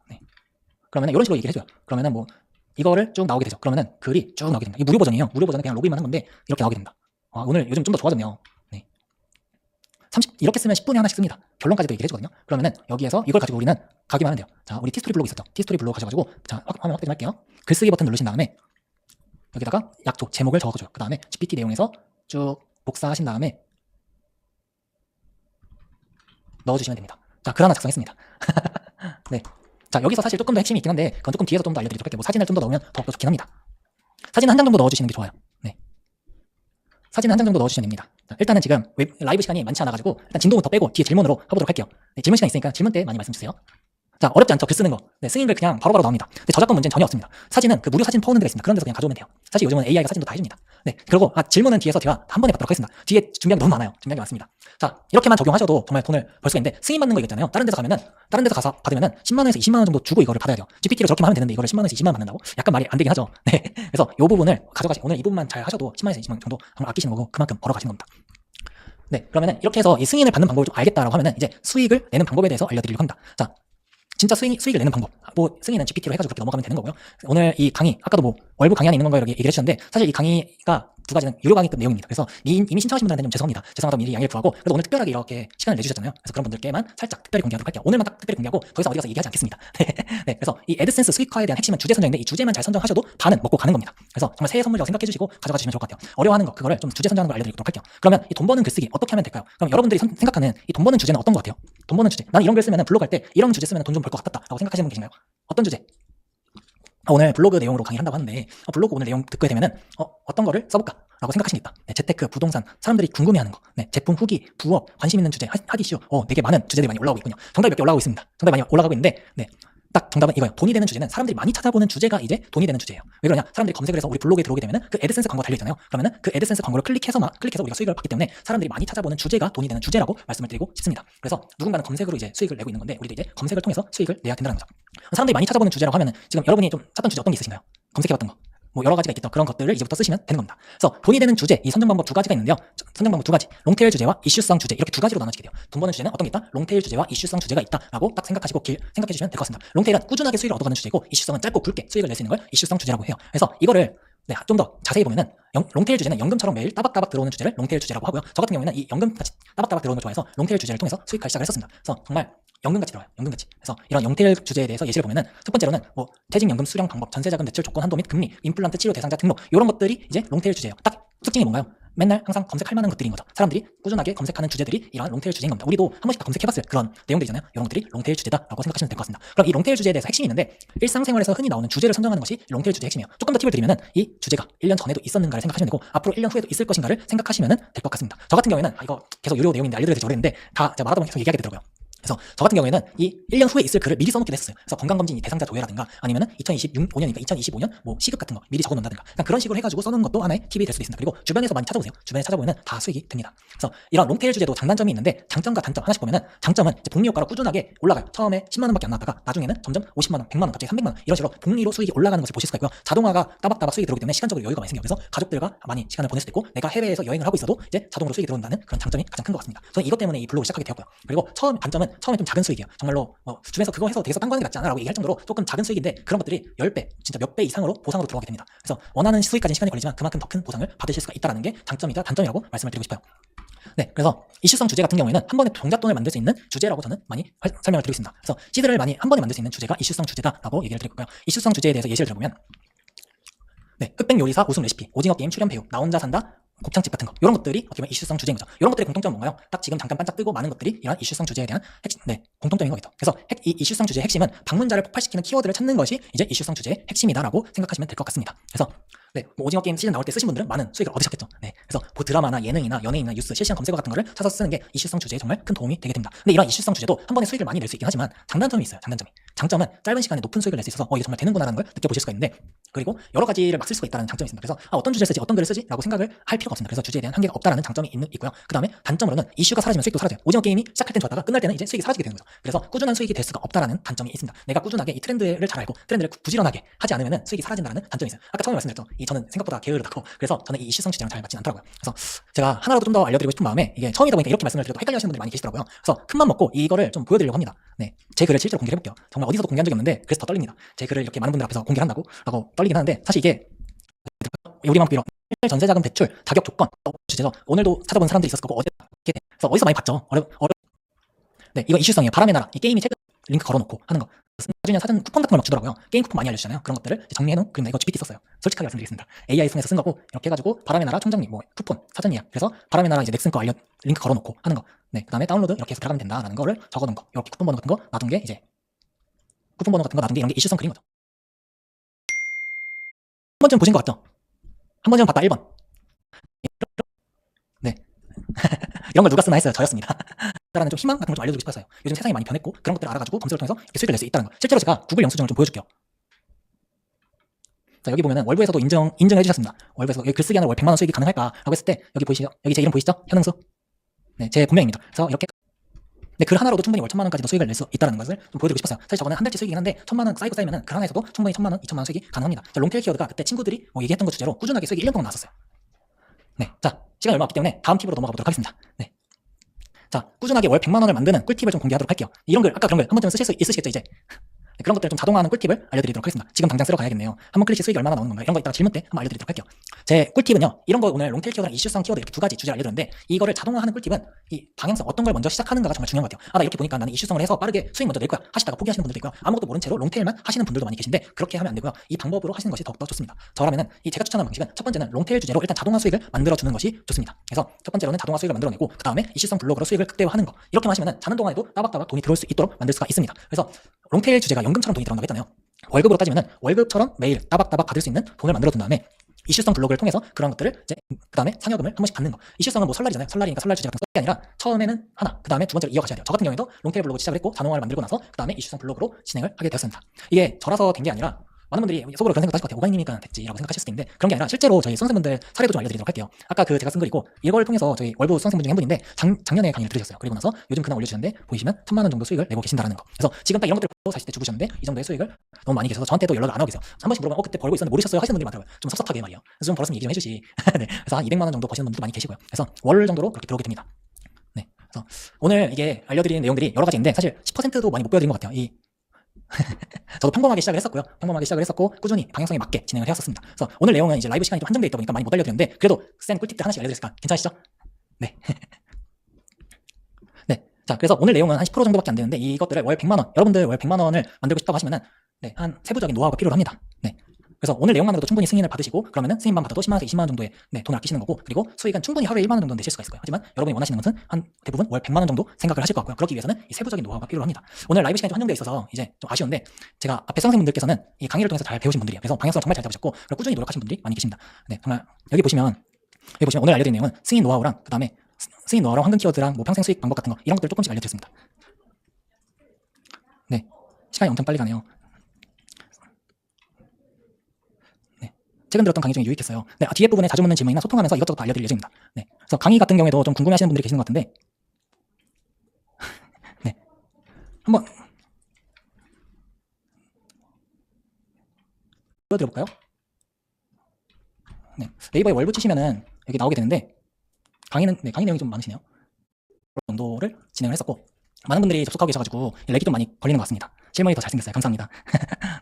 네. 그러면은, 이런 식으로 얘기를 해줘요. 그러면은 뭐, 이거를 쭉 나오게 되죠. 그러면은 글이 쭉 나오게 됩니다. 이 무료 버전이에요. 무료 버전은 그냥 로그인만 한 건데 이렇게 나오게 됩니다. 오늘 요즘 좀 더 좋아졌네요. 네. 이렇게 쓰면 10분에 하나씩 씁니다. 결론까지도 얘기를 해주거든요. 그러면은 여기에서 이걸 가지고 우리는 가기만 하면 돼요. 자, 우리 티스토리 블로그 있었죠. 티스토리 블로그 가져가지고, 자, 화면 확대 좀 할게요. 글쓰기 버튼 누르신 다음에 여기다가 약초 제목을 적어줘요. 그 다음에 GPT 내용에서 쭉 복사하신 다음에 넣어주시면 됩니다. 자, 글 하나 작성했습니다. 네. 자, 여기서 사실 조금 더 핵심이 있긴 한데 그건 조금 뒤에서 좀 더 알려드리도록 할게요. 뭐 사진을 좀 더 넣으면 더욱더 좋긴 합니다. 사진은 한 장 정도 넣어주시는 게 좋아요. 네. 사진은 한 장 정도 넣어주시면 됩니다. 자, 일단은 지금 라이브 시간이 많지 않아가지고 일단 진도부터 빼고 뒤에 질문으로 해보도록 할게요. 네, 질문 시간 있으니까 질문 때 많이 말씀 주세요. 자, 어렵지 않죠? 글 쓰는 거. 네, 승인글 그냥 바로바로 나옵니다. 근데 저작권 문제는 전혀 없습니다. 사진은 그 무료 사진 퍼오는 데가 있습니다. 그런 데서 그냥 가져오면 돼요. 사실 요즘은 AI가 사진도 다 해줍니다. 네, 그리고 질문은 뒤에서 제가 한 번에 받도록 하겠습니다. 뒤에 준비한 게 너무 많아요. 준비한 게 많습니다. 자, 이렇게만 적용하셔도 정말 돈을 벌 수가 있는데 승인 받는 거 있잖아요. 다른 데서 가서 받으면은 10만 원에서 20만 원 정도 주고 이거를 받아야 돼요. GPT로 저렇게만 하면 되는데 이거를 10만 원에서 20만 원 받는다고? 약간 말이 안 되긴 하죠. 네, 그래서 이 부분을 오늘 이 부분만 잘 하셔도 10만 원에서 20만 원 정도 정말 아끼시는 거고 그만큼 벌어가시는 겁니다. 네, 그러면은 이렇게 해서 이 승인을 받는 방법을 좀 알겠다라고 하면은 이제 수익을 내는 방법에 대해서 알려드리려고 합니다. 자, 진짜 수익을 내는 방법. 뭐 승인은 GPT로 해가지고 그렇게 넘어가면 되는 거고요. 오늘 이 강의, 아까도 뭐 월부 강의 안에 있는 건가 이렇게 얘기를 해주셨는데 사실 이 강의가 두 가지는 유료 강의급 내용입니다. 그래서 이미 신청하신 분들한테는 좀 죄송합니다. 죄송하다고 미리 양해를 구하고, 그래서 오늘 특별하게 이렇게 시간을 내주셨잖아요. 그래서 그런 분들께만 살짝 특별히 공개하도록 할게요. 오늘만 딱 특별히 공개하고 더 이상 어디 가서 얘기하지 않겠습니다. 네, 그래서 이 애드센스 수익화에 대한 핵심은 주제 선정인데, 이 주제만 잘 선정하셔도 반은 먹고 가는 겁니다. 그래서 정말 새해 선물이라고 생각해 주시고 가져가 주시면 좋을 것 같아요. 어려워하는 거, 그거를 좀 주제 선정하는 걸 알려드리도록 할게요. 그러면 이 돈 버는 글쓰기 어떻게 하면 될까요? 그럼 여러분들이 생각하는 이 돈 버는 주제는 어떤 것 같아요? 돈 버는 주제. 난 이런 글 쓰면 블로그 할 때 이런 주제 쓰면 돈 좀 벌 것 같다 라고 생각하시는 분 계신가요? 어떤 주제? 오늘 블로그 내용으로 강의를 한다고 하는데, 블로그 오늘 내용 듣게 되면은 어떤 거를 써볼까 라고 생각하시는 게 있다. 네, 재테크, 부동산, 사람들이 궁금해하는 거, 네, 제품 후기, 부업, 관심 있는 주제, 핫 이슈, 되게 많은 주제들이 많이 올라오고 있군요. 정답이 몇 개 올라오고 있습니다. 정답이 많이 올라가고 있는데, 네, 딱 정답은 이거예요. 돈이 되는 주제는 사람들이 많이 찾아보는 주제가 이제 돈이 되는 주제예요. 왜 그러냐? 사람들이 검색을 해서 우리 블로그에 들어오게 되면은 그 애드센스 광고가 달려있잖아요. 그러면은 그 애드센스 광고를 클릭해서 우리가 수익을 받기 때문에 사람들이 많이 찾아보는 주제가 돈이 되는 주제라고 말씀을 드리고 싶습니다. 그래서 누군가는 검색으로 이제 수익을 내고 있는 건데, 우리도 이제 검색을 통해서 수익을 내야 된다는 거죠. 사람들이 많이 찾아보는 주제라고 하면은 지금 여러분이 좀 찾던 주제 어떤 게 있으신가요? 검색해봤던 거. 뭐 여러 가지가 있겠죠. 그런 것들을 이제부터 쓰시면 되는 겁니다. 그래서 돈이 되는 주제, 이 선정 방법 두 가지가 있는데요. 선정 방법 두 가지. 롱테일 주제와 이슈성 주제, 이렇게 두 가지로 나눠지게 돼요. 돈 버는 주제는 어떤 게 있다? 롱테일 주제와 이슈성 주제가 있다라고 딱 생각하시고 생각해 주시면 될 것 같습니다. 롱테일은 꾸준하게 수익을 얻어가는 주제고, 이슈성은 짧고 굵게 수익을 낼 수 있는 걸 이슈성 주제라고 해요. 그래서 이거를 좀 더 자세히 보면은 롱테일 주제는 연금처럼 매일 따박따박 들어오는 주제를 롱테일 주제라고 하고요. 저 같은 경우에는 이 연금같이 따박따박 들어오는 걸 좋아해서 롱테일 주제를 통해서 수익하기 시작을 했었습니다. 그래서 정말 연금같이 들어와요. 연금같이. 그래서 이런 롱테일 주제에 대해서 예시를 보면은, 첫 번째로는 퇴직연금 수령 방법, 전세자금 대출 조건 한도 및 금리, 임플란트 치료 대상자 등록, 이런 것들이 이제 롱테일 주제예요. 딱 특징이 뭔가요? 맨날 항상 검색할 만한 것들인 거죠. 사람들이 꾸준하게 검색하는 주제들이 이러한 롱테일 주제인 겁니다. 우리도 한 번씩 다 검색해봤을 그런 내용들이잖아요. 이런 것들이 롱테일 주제다라고 생각하시면 될 것 같습니다. 그럼 이 롱테일 주제에 대해서 핵심이 있는데, 일상생활에서 흔히 나오는 주제를 선정하는 것이 롱테일 주제 핵심이에요. 조금 더 팁을 드리면은, 이 주제가 1년 전에도 있었는가를 생각하시면 되고, 앞으로 1년 후에도 있을 것인가를 생각하시면 될 것 같습니다. 저 같은 경우에는 이거 계속 유료 내용인데 알려드려야 될지 모르겠는데, 다 제가 말하다 보면 계속 얘기하게 되더라고요. 그래서 저 같은 경우에는 이 1년 후에 있을 글을 미리 써놓기도 했어요. 그래서 건강검진 대상자 조회라든가, 아니면은 2025년이니까 2025년 뭐 시급 같은 거 미리 적어놓는다든가, 그런 식으로 해가지고 써놓은 것도 하나의 팁이 될 수도 있습니다. 그리고 주변에서 많이 찾아보세요. 주변에 찾아보면 다 수익이 됩니다. 그래서 이런 롱테일 주제도 장단점이 있는데, 장점과 단점 하나씩 보면은, 장점은 이제 복리 효과로 꾸준하게 올라가요. 처음에 10만 원밖에 안 나왔다가 나중에는 점점 50만 원, 100만 원, 갑자기 300만 원, 이런 식으로 복리로 수익이 올라가는 것을 보실 수가 있고요. 자동화가 따박따박 수익이 들어오기 때문에 시간적으로 여유가 많이 생겨요. 그래서 가족들과 많이 시간을 보낼 수도 있고, 내가 해외에서 여행을 하고 있어도 이제 자동으로 수익이 들어온다는 그런 장점이 가장 큰 것 같습니다. 저는 이것 때문에 이 블로그를 시작하게 되었고요. 그리고 단점은 처음에 좀 작은 수익이에요. 정말로 주변에서 그거 해서 되게 딴 거 하는 게 낫지 않아? 라고 얘기할 정도로 조금 작은 수익인데, 그런 것들이 10배, 진짜 몇 배 이상으로 보상으로 들어가게 됩니다. 그래서 원하는 수익까지는 시간이 걸리지만 그만큼 더 큰 보상을 받으실 수가 있다는 게 장점이자 단점이라고 말씀을 드리고 싶어요. 네, 그래서 이슈성 주제 같은 경우에는 한 번에 종잣돈을 만들 수 있는 주제라고 저는 많이 설명을 드리고 있습니다. 그래서 시드를 많이 한 번에 만들 수 있는 주제가 이슈성 주제다라고 얘기를 드리고요. 이슈성 주제에 대해서 예시를 들어보면, 네, 흑백 요리사 우승 레시피, 오징어 게임 출연 배우, 나 혼자 산다 곱창집 같은 거, 이런 것들이 어떻게 보면 이슈성 주제인 거죠. 이런 것들의 공통점은 뭔가요? 딱 지금 잠깐 반짝 뜨고 많은 것들이 이런 이슈성 주제에 대한 공통점인 거겠죠. 그래서 이 이슈성 주제의 핵심은 방문자를 폭발시키는 키워드를 찾는 것이 이제 이슈성 주제의 핵심이다라고 생각하시면 될 것 같습니다. 그래서 뭐 오징어 게임 시즌 나올 때 쓰신 분들은 많은 수익을 얻으셨겠죠. 네, 그래서 드라마나 예능이나 연예인이나 뉴스, 실시간 검색어 같은 거를 찾아서 쓰는 게 이슈성 주제에 정말 큰 도움이 되게 됩니다. 근데 이런 이슈성 주제도 한 번에 수익을 많이 낼 수 있긴 하지만 장단점이 있어요. 장점은 짧은 시간에 높은 수익을 낼 수 있어서 이게 정말 되는구나라는 걸 느껴보실 수가 있는데, 그리고 여러 가지를 막 쓸 수가 있다는 장점이 있습니다. 그래서 어떤 주제를 쓰지, 어떤 글을 쓰지 라고 생각을 할 필요가 없습니다. 그래서 주제에 대한 한계가 없다라는 장점이 있고요. 그 다음에 단점으로는 이슈가 사라지면 수익도 사라져요. 오징어 게임이 시작할 땐 좋았다가 끝날 때는 이제 수익이 사라지게 되는 거죠. 그래서 꾸준한 수익이 될 수가 없다라는 단점이 있습니다. 내가 꾸준하게 이 트렌드를 잘 알고 트렌드를 부지런하게 하지 않으면 수익이 사라진다는 단점이 있어요. 아까 처음에 말씀드렸죠. 저는 생각보다 게으르다고. 그래서 저는 이 이슈성 주제랑 잘 맞진 않더라고요. 그래서 제가 하나라도 좀 더 알려드리고 싶은 마음에, 이게 처음이다 보니까 이렇게 말씀을 드려도 헷갈려하시는 분들이 많이 계시더라고요. 그래서 큰맘 먹고 이거를 좀 보여드리려고 합니다. 네, 제 글을 실제로 공개를 해볼게요. 정말 어디서도 공개한 적이 없는데 그래서 더 떨립니다. 제 글을 이렇게 많은 분들 앞에서 공개를 한다고 라고 떨리긴 하는데, 사실 이게 우리만 비록 전세자금 대출 자격 조건 주제죠. 오늘도 찾아본 사람들이 있었을 거고 그래서 어디서 많이 봤죠. 네, 이거 이슈성이에요. 바람의 나라, 이 게임이 최근 링크 걸어놓고 하는 거, 사전 쿠폰 같은 걸 막 주더라고요. 게임 쿠폰 많이 알려주잖아요. 그런 것들을 정리해놓은 그림. 이거 GPT 썼어요. 솔직하게 말씀드리겠습니다. AI 통해서 쓴 거고, 이렇게 해가지고 바람의 나라 총정리 쿠폰 사전 예약, 그래서 바람의 나라 이제 넥슨 거 링크 걸어놓고 하는 거. 네, 그 다음에 다운로드 이렇게 해서 들어가면 된다라는 거를 적어놓은 거. 이렇게 쿠폰 번호 같은 거 놔둔 게 이제 쿠폰 번호 같은 거 놔둔 게 이런 게 이슈성 글인 거죠. 한 번쯤 보신 것 같죠? 한 번쯤 봤다 1번. 네. 이런 걸 누가 쓰나 했어요. 저였습니다. 라는 좀 희망 같은 걸 좀 알려주고 싶었어요. 요즘 세상이 많이 변했고 그런 것들을 알아가지고 검색을 통해서 이렇게 수익을 낼 수 있다는 거. 실제로 제가 구글 영수증을 좀 보여줄게요. 자, 여기 보면은 월부에서도 인증해 주셨습니다. 월부에서 여기 글쓰기 하나 월 100만 원 수익이 가능할까? 라고 했을 때 여기 보이시죠? 여기 제 이름 보이시죠? 현응수. 네, 제 본명입니다. 그래서 이렇게 글 하나로도 충분히 월 1000만 원까지도 수익을 낼 수 있다는 것을 좀 보여드리고 싶었어요. 사실 저거는 한 달치 수익이긴 한데 1000만 원 쌓이고 쌓이면은 글 하나에서도 충분히 1000만 원, 2000만 원 수익이 가능합니다. 자, 롱테일 키워드가 그때 친구들이 얘기했던 것 주제로 꾸준하게 수익이 1년 동안 나왔었어요. 네, 자, 시간이 얼마 없기 때문에 다음 팁으로 넘어가 보도록 하겠습니다. 네. 자, 꾸준하게 월 100만 원을 만드는 꿀팁을 좀 공개하도록 할게요. 이런 글, 아까 그런 글 한 번쯤 있으시겠죠, 이제. 네, 그런 것들을 좀 자동화하는 꿀팁을 알려드리도록 하겠습니다. 지금 당장 쓰러 가야겠네요. 한번 클릭시 수익이 얼마나 나오는 건가 이런 거 이따가 질문 때 한번 알려드리도록 할게요. 제 꿀팁은요. 이런 거 오늘 롱테일 키워드랑 이슈성 키워드 이렇게 두 가지 주제를 알려드렸는데 이거를 자동화하는 꿀팁은 이 방향성 어떤 걸 먼저 시작하는가가 정말 중요한 것 같아요. 나 이렇게 보니까 나는 이슈성을 해서 빠르게 수익 먼저 낼 거야 하시다가 포기하시는 분들도 있고요. 아무것도 모른 채로 롱테일만 하시는 분들도 많이 계신데 그렇게 하면 안 되고요. 이 방법으로 하시는 것이 더욱더 좋습니다. 저라면은 이 제가 추천하는 방식은 첫 번째는 롱테일 주제로 일단 자동화 수익을 만들어주는 것이 좋습니다. 그래서 첫 번째로는 자동화 수익을 만들어내고 그 다음에 이슈성 블록으로 수익을 극대화하는 거 이렇게만 하시면은 자는 동안에도 따박따박 돈이 들어올 수 있도록 만들 수가 있습니다. 그래서 롱테일 주제가 연금처럼 돈이 들어간다고 했잖아요. 월급으로 따지면은 월급처럼 매일 따박따박 받을 수 있는 돈을 만들어둔 다음에 이슈성 블록을 통해서 그런 것들을 이제 그 다음에 상여금을 한 번씩 받는 거. 이슈성은 뭐 설날이잖아요. 설날이니까 설날 주제 같은 게 아니라 처음에는 하나, 그 다음에 두 번째로 이어가셔야 돼요. 저 같은 경우에도 롱테일 블록을 시작을 했고 자동화를 만들고 나서 그 다음에 이슈성 블록으로 진행을 하게 되었습니다. 이게 저라서 된 게 아니라 많은 분들이 속으로 그런 생각 하실 것 같아요. 오바이님이니까 됐지라고 생각하실 수도 있는데 그런 게 아니라 실제로 저희 수강생분들 사례도 좀 알려드리도록 할게요. 아까 그 제가 쓴 글이고 이걸 통해서 저희 월부 수강생분 중에 한 분인데 작년에 강의를 들으셨어요. 그리고 나서 요즘 근황 올려주셨는데 보이시면 1,000만 원 정도 수익을 내고 계신다라는 거. 그래서 지금 딱 이런 것들을 사실 때 죽으셨는데 이 정도의 수익을 너무 많이 계셔서 저한테도 연락을 안 하고 계세요. 한 번씩 물어보면 그때 벌고 있었는데 모르셨어요 하시는 분들이 많더라고요. 좀 섭섭하게 말이에요. 그래서 좀 벌었으면 얘기 좀 해주시. 네. 그래서 한 200만 원 정도 버시는 분들도 많이 계시고요. 그래서 월 정도로 그렇게 들어오게 됩니다. 네. 그래서 오늘 이게 알려드리는 내용들이 여러 가지인데 사실 10%도 많이 못 보여드린 것 같아요. 저도 평범하게 시작을 했었고요. 평범하게 시작을 했었고 꾸준히 방향성에 맞게 진행을 해왔었습니다. 그래서 오늘 내용은 이제 라이브 시간이 좀 한정돼 있다 보니까 많이 못 알려드렸는데 그래도 센 꿀팁들 하나씩 알려드렸으니까 괜찮으시죠? 네. 네. 자, 그래서 오늘 내용은 한 10% 정도밖에 안 되는데 이것들을 월 100만 원, 여러분들 월 100만 원을 만들고 싶다고 하시면은 네, 한 세부적인 노하우가 필요로 합니다. 네. 그래서 오늘 내용만으로도 충분히 승인을 받으시고 그러면은 승인만 받아도 10만 원에서 20만 원 정도의 네, 돈을 아끼시는 거고 그리고 수익은 충분히 하루에 1만 원 정도는 내실 수가 있을 거예요. 하지만 여러분이 원하시는 것은 한 대부분 월 100만 원 정도 생각을 하실 것 같고요. 그렇기 위해서는 이 세부적인 노하우가 필요합니다. 오늘 라이브 시간이 좀 한정돼 있어서 이제 좀 아쉬운데 제가 앞에 선생님들께서는 이 강의를 통해서 잘 배우신 분들이에요. 그래서 방향성을 정말 잘 잡으셨고 그리고 꾸준히 노력하신 분들이 많이 계십니다. 네, 정말 여기 보시면 오늘 알려드린 내용은 승인 노하우랑 그 다음에 승인 노하우랑 황금 키워드랑 뭐 평생 수익 방법 같은 거 이런 것들 조금씩 알려드렸습니다. 네, 시간이 엄청 빨리 가네요. 최근 들었던 강의 중에 유익했어요. 네, 뒤에 부분에 자주 묻는 질문이나 소통하면서 이것저것 다 알려드릴 예정입니다. 네, 그래서 강의 같은 경우에도 좀 궁금해하시는 분들이 계시는 것 같은데, 네, 한번 보여드려볼까요? 네, 네이버에 월부 치시면은 여기 나오게 되는데 강의 내용이 좀 많으시네요. 정도를 진행을 했었고 많은 분들이 접속하고 계셔가지고 렉이 좀 많이 걸리는 것 같습니다. 실물이 더 잘생겼어요. 감사합니다.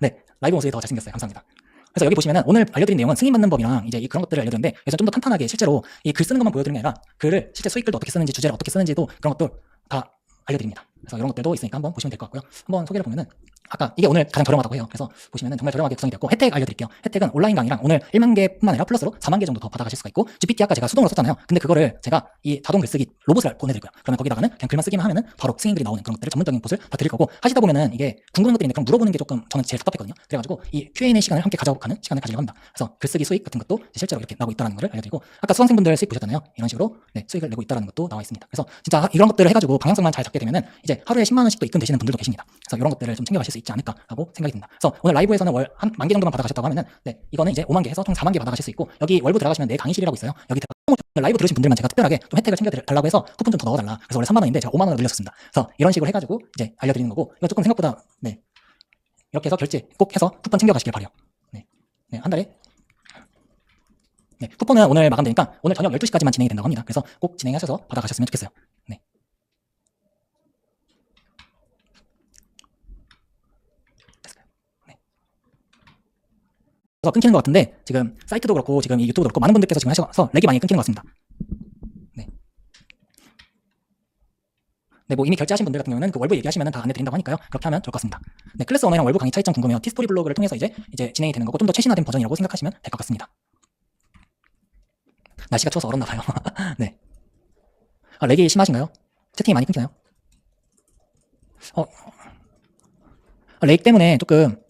네, 라이브 모습이 더 잘생겼어요. 감사합니다. 그래서 여기 보시면은 오늘 알려드린 내용은 승인 받는 법이랑 이제 그런 것들을 알려드렸는데 그래서 좀 더 탄탄하게 실제로 이 글 쓰는 것만 보여드리는 게 아니라 글을 실제 수익글도 어떻게 쓰는지 주제를 어떻게 쓰는지도 그런 것도 다 알려드립니다. 그래서 이런 것들도 있으니까 한번 보시면 될 것 같고요. 한번 소개를 보면은 아까 이게 오늘 가장 저렴하다고 해요. 그래서 보시면은 정말 저렴하게 구성이 되었고 혜택 알려드릴게요. 혜택은 온라인 강의랑 오늘 1만 개뿐만 아니라 플러스로 4만 개 정도 더 받아가실 수가 있고 GPT 아까 제가 수동으로 썼잖아요. 근데 그거를 제가 이 자동 글쓰기 로봇을 보내드릴 거예요. 그러면 거기다가는 그냥 글만 쓰기만 하면은 바로 승인글이 나오는 그런 것들을 전문적인 곳을 다 드릴 거고 하시다 보면은 이게 궁금한 것들이 있는데 그럼 물어보는 게 조금 저는 제일 답답했거든요. 그래가지고 이 Q&A 시간을 함께 가져가는 시간을 가지려고 합니다. 그래서 글쓰기 수익 같은 것도 실제로 이렇게 나오고 있다는 것을 알려드리고 아까 수강생분들 수익 보셨잖아요. 이런 식으로 네, 수익을 내고 있다는 것도 나와 있습니다. 그래서 진짜 이런 것들을 해가지고 방향성만 잘 잡게 되면은 이제 하루에 10만 원씩도 입금 되시는 분들도 계십니다. 그래서 이런 것들을 좀 챙겨가실 수 있지 않을까라고 생각이 듭니다. 그래서 오늘 라이브에서는 월 한 만 개 정도만 받아가셨다고 하면은 네, 이거는 이제 5만 개 해서 총 4만 개 받아가실 수 있고 여기 월부 들어가시면 내 강의실이라고 있어요. 여기 라이브 들으신 분들만 제가 특별하게 좀 혜택을 챙겨달라고 해서 쿠폰 좀 더 넣어달라. 그래서 원래 3만 원인데 제가 5만 원을 늘렸습니다. 그래서 이런 식으로 해가지고 이제 알려드리는 거고 이거 조금 생각보다 네 이렇게 해서 결제 꼭 해서 쿠폰 챙겨가시길 바래요. 네, 네, 한 달에 네, 쿠폰은 오늘 마감되니까 오늘 저녁 12시까지만 진행이 된다고 합니다. 그래서 꼭 진행하셔서 받아가셨으면 좋겠어요. 네. 그래서 끊기는 것 같은데 지금 사이트도 그렇고 지금 이 유튜브도 그렇고 많은 분들께서 지금 하셔서 렉이 많이 끊기는 것 같습니다. 네. 네, 뭐 이미 결제하신 분들 같은 경우는 그 월부 얘기하시면 다 안내 드린다고 하니까요. 그렇게 하면 좋을 것 같습니다. 네, 클래스 언어랑 월부 강의 차이점 궁금해요. 티스토리 블로그를 통해서 이제 진행이 되는 거고 좀 더 최신화된 버전이라고 생각하시면 될 것 같습니다. 날씨가 추워서 얼었나 봐요. 네. 아, 렉이 심하신가요? 채팅이 많이 끊기나요? 렉 때문에 조금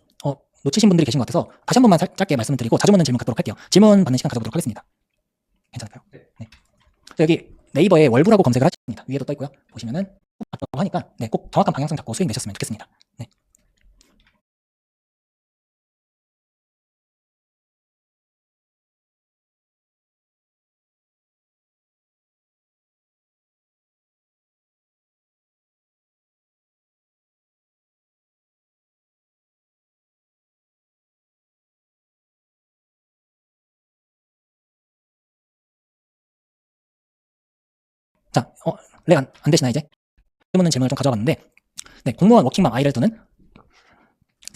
놓치신 분들이 계신 것 같아서 다시 한 번만 짧게 말씀을 드리고 자주 묻는 질문 갖도록 할게요. 질문 받는 시간 가져보도록 하겠습니다. 괜찮을까요? 네. 여기 네이버에 월부라고 검색을 하십니다. 위에도 떠 있고요. 보시면은 맞다고 하니까 네, 꼭 정확한 방향성 잡고 수익 내셨으면 좋겠습니다. 네. 자, 렉 안 되시나 이제? 질문은 질문을 좀 가져봤는데 네, 공무원 워킹맘 아이를 두는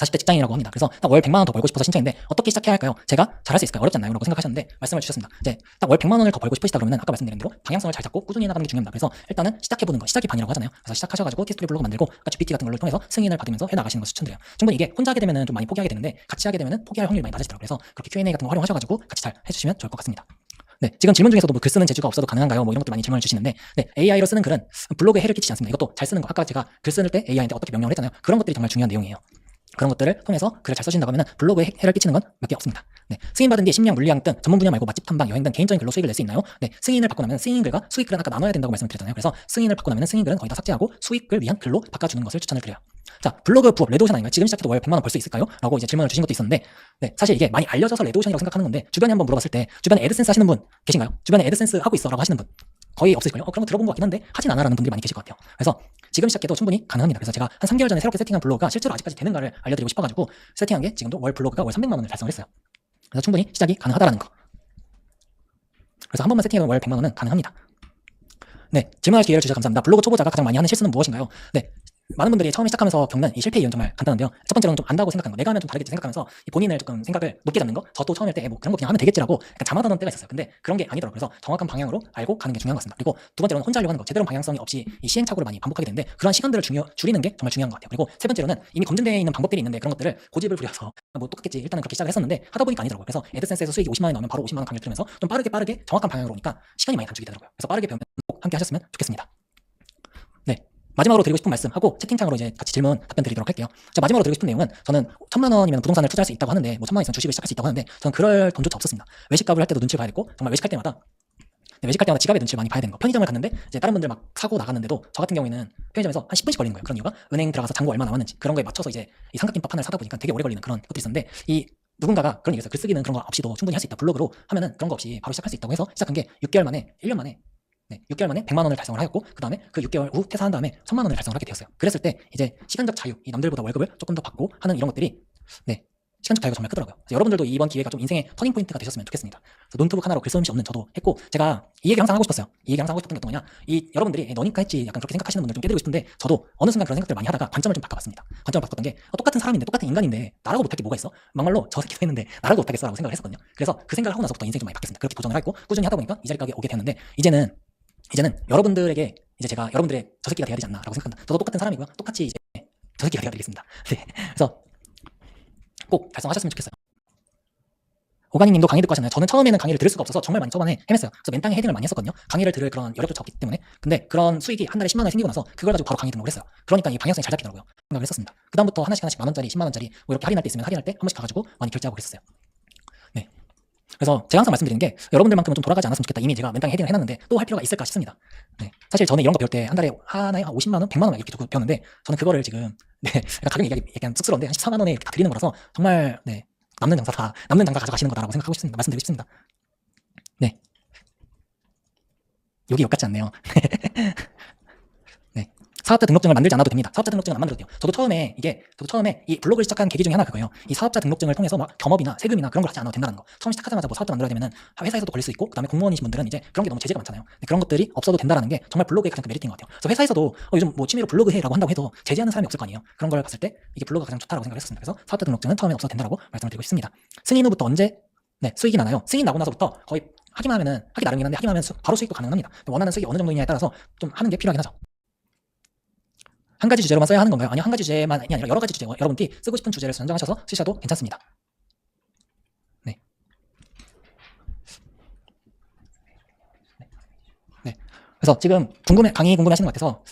40대 직장인이라고 합니다. 그래서 딱 월 100만 원 더 벌고 싶어서 신청했는데 어떻게 시작해야 할까요? 제가 잘할 수 있을까요? 어렵지 않나요? 라고 생각하셨는데 말씀을 주셨습니다. 이제 딱 월 100만 원을 더 벌고 싶으시다 그러면은 아까 말씀드린 대로 방향성을 잘 잡고 꾸준히 나가는 게 중요합니다. 그래서 일단은 시작해보는 거, 시작이 반이라고 하잖아요. 그래서 시작하셔가지고 티스토리 블로그 만들고 GPT 같은 걸로 통해서 승인을 받으면서 해나가시는 거 추천드려요. 충분히 이게 혼자 하게 되면은 좀 많이 포기하게 되는데 같이 하게 되면은 포기할 확률이 많이 낮아지더라고요. 그래서 그렇게 Q&A 같은 거 활용하셔가지고 같이 잘 해주시면 좋을 것 같습니다. 네, 지금 질문 중에서도 뭐 글 쓰는 재주가 없어도 가능한가요? 뭐 이런 것도 많이 질문을 주시는데, 네, AI로 쓰는 글은 블로그에 해를 끼치지 않습니다. 이것도 잘 쓰는 거, 아까 제가 글 쓸 때 AI한테 어떻게 명령을 했잖아요. 그런 것들이 정말 중요한 내용이에요. 그런 것들을 통해서 글을 잘 써주신다고 하면 블로그에 해를 끼치는 건 몇 개 없습니다. 네, 승인받은 뒤에 심리학, 물리학 등 전문 분야 말고 맛집 탐방, 여행 등 개인적인 글로 수익을 낼 수 있나요? 네, 승인을 받고 나면 승인글과 수익글은 아까 나눠야 된다고 말씀드렸잖아요. 그래서 승인을 받고 나면 승인글은 거의 다 삭제하고 수익글 위한 글로 바꿔주는 것을 추천을 드려요. 자, 블로그 부업 레드오션 아닌가요? 지금 시작해도 월 100만 원 벌 수 있을까요? 라고 이제 질문을 주신 것도 있었는데, 네, 사실 이게 많이 알려져서 레드오션이라고 생각하는 건데 주변에 한번 물어봤을 때 주변에 애드센스 하시는 분 계신가요? 주변에 애드센스 하고 있어 라고 하시는 분 거의 없으실걸요? 그런 거 들어본 것 같긴 한데 하진 않아 라는 분들이 많이 계실 것 같아요. 그래서 지금 시작해도 충분히 가능합니다. 그래서 제가 한 3개월 전에 새롭게 세팅한 블로그가 실제로 아직까지 되는가를 알려드리고 싶어가지고 세팅한 게 지금도 월 블로그가 월 300만 원을 달성을 했어요. 그래서 충분히 시작이 가능하다라는 거. 그래서 한 번만 세팅하면 월 100만 원은 가능합니다. 네, 질문할 기회를 주셔서 감사합니다. 블로그 초보자가 가장 많이 하는 실수는 무엇인가요? 네, 많은 분들이 처음에 시작하면서 겪는 이 실패 이유는 정말 간단한데요. 첫 번째로는 좀 안다고 생각하는 거, 내가 하면 좀 다르겠지 생각하면서 본인을 조금 생각을 높게 잡는 거. 저도 처음일 때 뭐 그런 거 그냥 하면 되겠지라고 약간 자만하던 때가 있었어요. 근데 그런 게 아니더라고요. 그래서 정확한 방향으로 알고 가는 게 중요한 것 같습니다. 그리고 두 번째로는 혼자 하려고 하는 거, 제대로 방향성이 없이 이 시행착오를 많이 반복하게 되는데 그런 시간들을 줄이는 게 정말 중요한 것 같아요. 그리고 세 번째로는 이미 검증되어 있는 방법들이 있는데 그런 것들을 고집을 부려서 뭐 똑같겠지 일단은 그렇게 시작을 했었는데 하다 보니까 아니더라고요. 그래서 애드센스에서 수익이 50만 원이 나오면 바로 50만 원 강의를 들으면서 좀 빠르게 정확한 방향으로 오니까 시간이 많이 단축이 되더라고요. 그래서 빠르게 배우면 꼭 함께 하셨으면 좋겠습니다. 네. 마지막으로 드리고 싶은 말씀하고 채팅창으로 이제 같이 질문 답변 드리도록 할게요. 자, 마지막으로 드리고 싶은 내용은 저는 1000만 원이면 부동산을 투자할 수 있다고 하는데 뭐 1000만 원 있으면 주식을 시작할 수 있다고 하는데 저는 그럴 돈조차 없었습니다. 외식값을 할 때도 눈치를 봐야 됐고 정말 외식할 때마다 지갑의 눈치를 많이 봐야 되는 거. 편의점을 갔는데 이제 다른 분들 막 사고 나갔는데도 저 같은 경우에는 편의점에서 한 10분씩 걸리는 거예요. 그런 이유가 은행 들어가서 잔고 얼마 남았는지 그런 거에 맞춰서 이제 이 삼각김밥 하나를 사다 보니까 되게 오래 걸리는 그런 것들이 있었는데 이 누군가가 그런 얘기했어요. 글쓰기는 그런 거 없이도 충분히 할 수 있다. 블로그로 하면은 그런 거 없이 바로 시작할 수 있다고 해서 시작한 게 6개월 만에 1년 만에 네, 6개월 만에 100만 원을 달성을 하였고 그 다음에 그 6개월 후 퇴사한 다음에 1000만 원을 달성을 하게 되었어요. 그랬을 때 이제 시간적 자유, 이 남들보다 월급을 조금 더 받고 하는 이런 것들이 네, 시간적 자유가 정말 크더라고요. 그래서 여러분들도 이번 기회가 좀 인생의 터닝 포인트가 되셨으면 좋겠습니다. 그래서 노트북 하나로 글쓰임씨 없는 저도 했고 제가 이 얘기 항상 하고 싶었어요. 이 얘기 항상 하고 싶었던 게 어떤 거냐? 이 여러분들이 너니까 했지 약간 그렇게 생각하시는 분들 좀 깨드리고 싶은데 저도 어느 순간 그런 생각들을 많이 하다가 관점을 좀 바꿔봤습니다. 관점을 바꿨던 게 똑같은 사람인데 똑같은 인간인데 나라고 못할 게 뭐가 있어? 막말로 저 새끼도 했는데 나라고 못하겠어라고 생각을 했었거든요. 그래서 그 생각을 하고 나서부터 인생이 좀 많이 바뀌었습니다. 그렇게 도전을 하고 꾸준히 하다 보니까 이 자리까지 오게 되었는데 이제는 여러분들에게 이제 제가 여러분들의 저 새끼가 돼야 되지 않나라고 생각합니다. 저도 똑같은 사람이고요. 똑같이 이제 저 새끼가 되어 드리겠습니다. 네. 그래서 꼭 달성하셨으면 좋겠어요. 오가니님도 강의 듣고 하셨나요? 저는 처음에는 강의를 들을 수가 없어서 정말 많이 초반에 헤맸어요. 그래서 맨땅에 헤딩을 많이 했었거든요. 강의를 들을 그런 여력조차 없기 때문에. 근데 그런 수익이 한 달에 10만 원이 생기고 나서 그걸 가지고 바로 강의 등록을 했어요. 그러니까 이 방향성이 잘 잡히더라고요. 생각을 했었습니다. 그 다음부터 하나씩 만 원짜리, 10만 원짜리 뭐 이렇게 할인할 때 있으면 할인할 때 한 번씩 가가지고 많이 결제하고 그랬었어요. 네. 그래서 제가 항상 말씀드리는 게 여러분들만큼은 좀 돌아가지 않았으면 좋겠다. 이미 제가 맨땅에 헤딩을 해놨는데 또 할 필요가 있을까 싶습니다. 네. 사실 저는 이런 거 배울 때 한 달에 하나에 50만 원, 100만 원 이렇게 배웠는데 저는 그거를 지금 네, 가격 얘기하기 약간 쑥스러운데 한 14만 원에 다 드리는 거라서 정말 네, 남는 장사 가져가시는 거다라고 생각하고 싶습니다. 말씀드리고 싶습니다. 네. 여기 욕 같지 않네요. 네. 사업자 등록증을 만들지 않아도 됩니다. 사업자 등록증은 안 만들어도 돼요. 저도 처음에 이 블로그를 시작한 계기 중에 하나 그거예요. 이 사업자 등록증을 통해서 막 겸업이나 세금이나 그런 걸 하지 않아도 된다는 거. 처음 시작하자마자 뭐 사업자 만들어야 되면은 회사에서도 걸릴 수 있고 그다음에 공무원이신 분들은 이제 그런 게 너무 제재가 많잖아요. 그런 것들이 없어도 된다라는 게 정말 블로그의 가장 큰 메리트인 것 같아요. 그래서 회사에서도 요즘 뭐 취미로 블로그 해라고 한다고 해도 제재하는 사람이 없을 거 아니에요. 그런 걸 봤을 때 이게 블로그가 가장 좋다라고 생각을 했습니다. 그래서 사업자 등록증은 처음에 없어도 된다라고 말씀을 드리고 싶습니다. 승인 후부터 언제 네, 수익이 나나요? 승인 나고 나서부터 거의 하기만 하면은 하기 나름이긴 한데 하기만 하면 바로 수익도 가능합니다. 원하는 수익이 어느 정도냐에 따라서 좀 하는 게 필요하긴 하죠. 한 가지 주제로만 써야 하는 건가요? 아니요, 한 가지 주제만이 아니라 여러 가지 주제, 여러분들이 쓰고 싶은 주제를 선정하셔서 쓰셔도 괜찮습니다. 네. 네. 그래서 지금 강의 궁금해하시는 것 같아서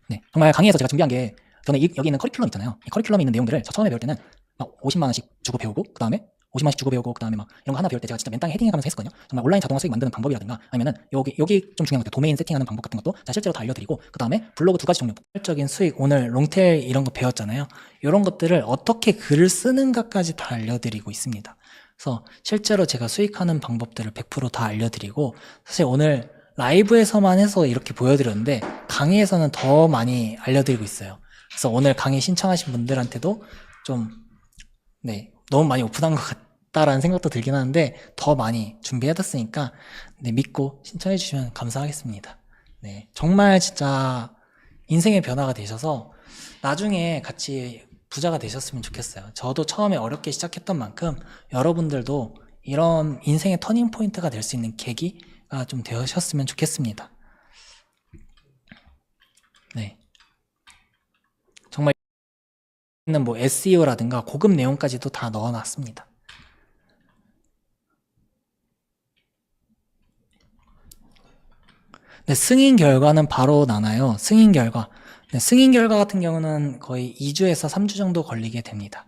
네, 정말 강의에서 제가 준비한 게 저는 여기 있는 커리큘럼 있잖아요. 이 커리큘럼에 있는 내용들을 저 처음에 배울 때는 막 50만 원씩 주고 배우고 그 다음에 50만 원씩 주고 배우고 그 다음에 막 이런 거 하나 배울 때 제가 진짜 맨땅에 헤딩해가면서 했었거든요. 정말 온라인 자동화 수익 만드는 방법이라든가 아니면은 여기 좀 중요한 것 같아요. 도메인 세팅하는 방법 같은 것도 제가 실제로 다 알려드리고 그 다음에 블로그 2가지 종류 폭발적인 수익 오늘 롱테일 이런 거 배웠잖아요. 이런 것들을 어떻게 글을 쓰는가까지 다 알려드리고 있습니다. 그래서 실제로 제가 수익하는 방법들을 100% 다 알려드리고 사실 오늘 라이브에서만 해서 이렇게 보여드렸는데 강의에서는 더 많이 알려드리고 있어요. 그래서 오늘 강의 신청하신 분들한테도 좀 네, 너무 많이 오픈한 것 같다라는 생각도 들긴 하는데 더 많이 준비해뒀으니까 네, 믿고 신청해 주시면 감사하겠습니다. 네, 정말 진짜 인생의 변화가 되셔서 나중에 같이 부자가 되셨으면 좋겠어요. 저도 처음에 어렵게 시작했던 만큼 여러분들도 이런 인생의 터닝 포인트가 될 수 있는 계기가 좀 되셨으면 좋겠습니다. 네. 정말 있는 뭐 SEO라든가 고급 내용까지도 다 넣어놨습니다. 네, 승인 결과는 바로 나나요? 승인 결과. 네, 승인 결과 같은 경우는 거의 2주에서 3주 정도 걸리게 됩니다.